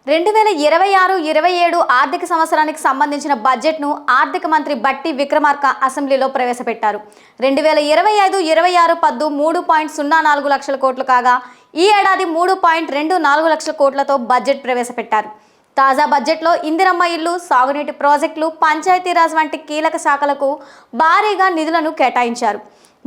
2026-27 ఆర్థిక సంవత్సరానికి సంబంధించిన బడ్జెట్ను ఆర్థిక మంత్రి బట్టి విక్రమార్క అసెంబ్లీలో ప్రవేశపెట్టారు. 2025-26 పద్దు 3.04 లక్షల కోట్లు కాగా ఈ ఏడాది 3.24 లక్షల కోట్లతో బడ్జెట్ ప్రవేశపెట్టారు. తాజా బడ్జెట్లో ఇందిరమ్మ ఇల్లు, సాగునీటి ప్రాజెక్టులు, పంచాయతీరాజ్ వంటి కీలక శాఖలకు భారీగా నిధులను కేటాయించారు.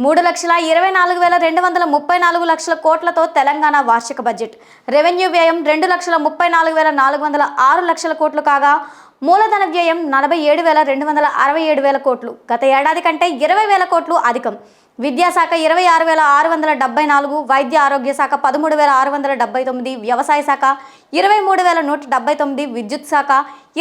3,24,234 లక్షల కోట్లతో తెలంగాణ వార్షిక బడ్జెట్. రెవెన్యూ వ్యయం 2,34,406 లక్షల కోట్లు కాగా మూలధన వ్యయం 47,267 కోట్లు. గత ఏడాది కంటే 20,000 కోట్లు అధికం. విద్యాశాఖ 26,674, వైద్య ఆరోగ్య శాఖ 13,679, వ్యవసాయ శాఖ 23,179, విద్యుత్ శాఖ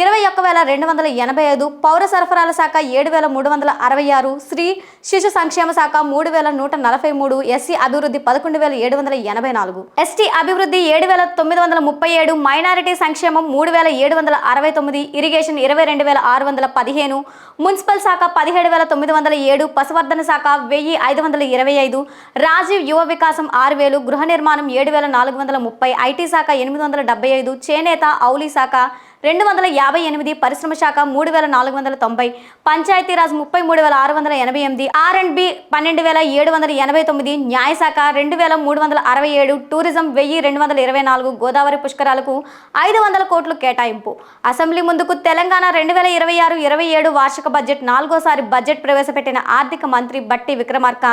21,285, పౌర సరఫరాల శాఖ 7,366, స్త్రీ శిశు సంక్షేమ శాఖ 3,143, ఎస్సీ అభివృద్ధి 11,784, ఎస్టీ అభివృద్ధి 7,937, మైనారిటీ సంక్షేమం 3,769, ఇరిగేషన్ 22,615, మున్సిపల్ శాఖ 17,907, పశువర్ధన శాఖ 1,525, రాజీవ్ యువ వికాసం 6,000, గృహ నిర్మాణం 7,430, ఐటీ శాఖ 875, చేనేత ఔలీ శాఖ 258, పరిశ్రమ శాఖ 3,490, పంచాయతీరాజ్ 33,688, R&B 12,789, న్యాయశాఖ 2,367, టూరిజం 1,224, గోదావరి పుష్కరాలకు 500 కోట్లు కేటాయింపు. అసెంబ్లీ ముందుకు తెలంగాణ 2026-27 వార్షిక బడ్జెట్ 4వసారి బడ్జెట్ ప్రవేశపెట్టిన ఆర్థిక మంత్రి బట్టి విక్రమార్క,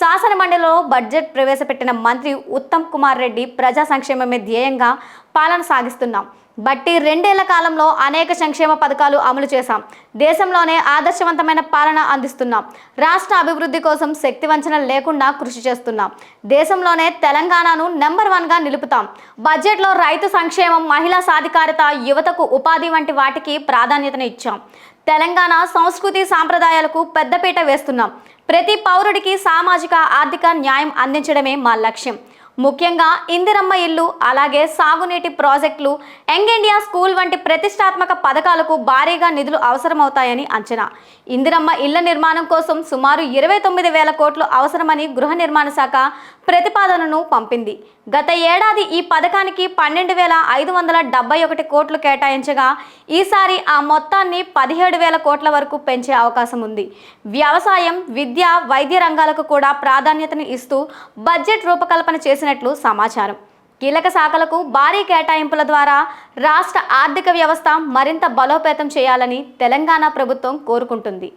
శాసన మండలిలో బడ్జెట్ ప్రవేశపెట్టిన మంత్రి ఉత్తమ్ కుమార్ రెడ్డి ప్రజా సంక్షేమమే ధ్యేయంగా పాలన సాగిస్తున్నాం. బట్టి 2 ఏళ్ల కాలంలో అనేక సంక్షేమ పథకాలు అమలు చేశాం. దేశంలోనే ఆదర్శవంతమైన పాలన అందిస్తున్నాం. రాష్ట్ర అభివృద్ధి కోసం శక్తి వంచన లేకుండా కృషి చేస్తున్నాం. దేశంలోనే తెలంగాణను నెంబర్ 1గా నిలుపుతాం. బడ్జెట్లో రైతు సంక్షేమం, మహిళా సాధికారత, యువతకు ఉపాధి వంటి వాటికి ప్రాధాన్యతను ఇచ్చాం. తెలంగాణ సంస్కృతి సాంప్రదాయాలకు పెద్దపీట వేస్తున్నాం. ప్రతి పౌరుడికి సామాజిక ఆర్థిక న్యాయం అందించడమే మా లక్ష్యం. ముఖ్యంగా ఇందిరమ్మ ఇల్లు, అలాగే సాగునీటి ప్రాజెక్టులు, యంగ్ ఇండియా స్కూల్ వంటి ప్రతిష్టాత్మక పథకాలకు భారీగా నిధులు అవసరమవుతాయని అంచనా. ఇందిరమ్మ ఇళ్ల నిర్మాణం కోసం సుమారు 29,000 కోట్లు అవసరమని గృహ నిర్మాణ శాఖ ప్రతిపాదనను పంపింది. గత ఏడాది ఈ పథకానికి 12,571 కోట్లు కేటాయించగా ఈసారి ఆ మొత్తాన్ని 17,000 కోట్ల వరకు పెంచే అవకాశం ఉంది. వ్యవసాయం, విద్య, వైద్య రంగాలకు కూడా ప్రాధాన్యతను ఇస్తూ బడ్జెట్ రూపకల్పన చేసినట్లు సమాచారం. కీలక శాఖలకు భారీ కేటాయింపుల ద్వారా రాష్ట్ర ఆర్థిక వ్యవస్థ మరింత బలోపేతం చేయాలని తెలంగాణ ప్రభుత్వం కోరుకుంటుంది.